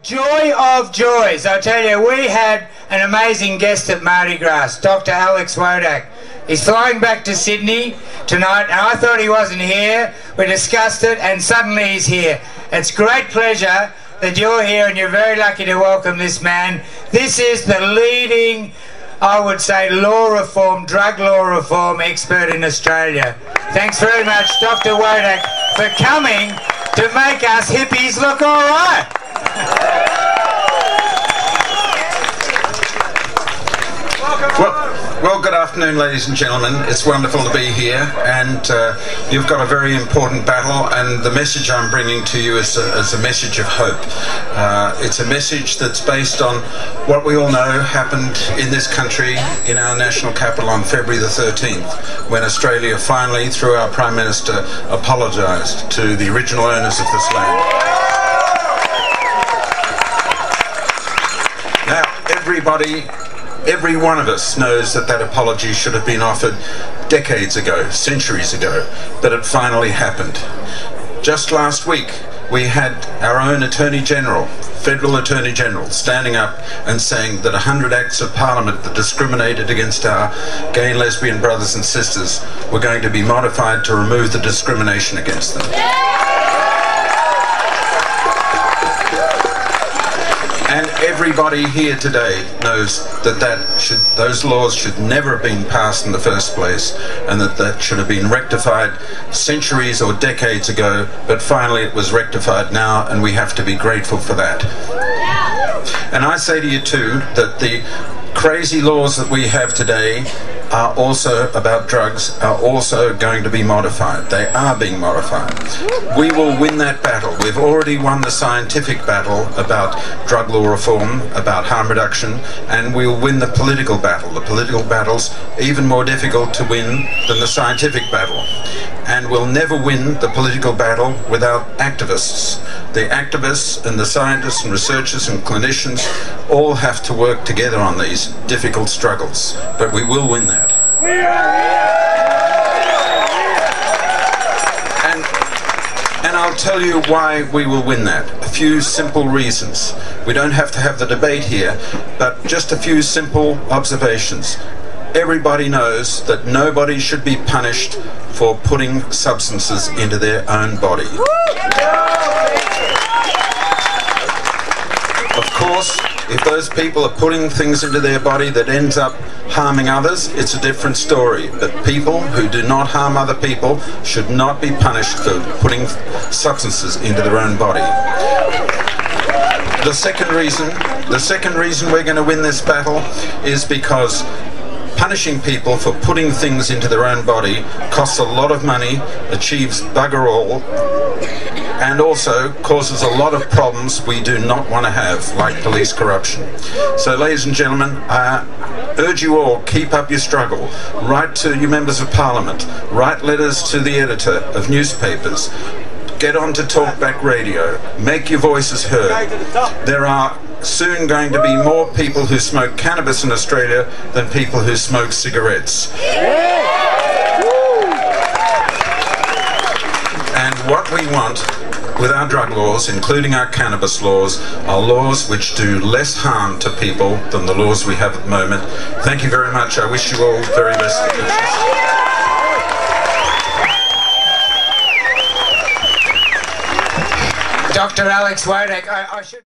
Joy of joys, I tell you, we had an amazing guest at MardiGrass, Dr. Alex Wodak. He's flying back to Sydney tonight, and I thought he wasn't here. We discussed it, and suddenly he's here. It's great pleasure that you're here, and you're very lucky to welcome this man. This is the leading, I would say, drug law reform expert in Australia. Thanks very much, Dr. Wodak, for coming to make us hippies look all right. Well, good afternoon, ladies and gentlemen. It's wonderful to be here, and you've got a very important battle, and the message I'm bringing to you is a message of hope. It's a message that's based on what we all know happened in this country, in our national capital, on February the 13th, when Australia finally, through our Prime Minister, apologised to the original owners of this land. Now, every one of us knows that apology should have been offered decades ago, centuries ago, but it finally happened. Just last week, we had our own Attorney General, Federal Attorney General, standing up and saying that 100 acts of Parliament that discriminated against our gay and lesbian brothers and sisters were going to be modified to remove the discrimination against them. And everybody here today knows that those laws should never have been passed in the first place, and that should have been rectified centuries or decades ago, but finally it was rectified now, and we have to be grateful for that. And I say to you too that the crazy laws that we have today are also about drugs, are also going to be modified. They are being modified. We will win that battle. We've already won the scientific battle about drug law reform, about harm reduction, and we'll win the political battle. The political battle's even more difficult to win than the scientific battle. And we'll never win the political battle without activists. The activists and the scientists and researchers and clinicians all have to work together on these difficult struggles. But we will win that. And I'll tell you why we will win that. A few simple reasons. We don't have to have the debate here, but just a few simple observations. Everybody knows that nobody should be punished for putting substances into their own body. Of course, if those people are putting things into their body that ends up harming others, it's a different story. But people who do not harm other people should not be punished for putting substances into their own body. The second reason we're going to win this battle is because punishing people for putting things into their own body costs a lot of money, achieves bugger all, and also causes a lot of problems we do not want to have, like police corruption. So, ladies and gentlemen, I urge you all, keep up your struggle. Write to your members of Parliament, write letters to the editor of newspapers, get on to Talkback Radio, make your voices heard. There are soon going to be more people who smoke cannabis in Australia than people who smoke cigarettes. And what we want with our drug laws, including our cannabis laws, are laws which do less harm to people than the laws we have at the moment. Thank you very much. I wish you all very best wishes. Dr. Alex Wodak, I should...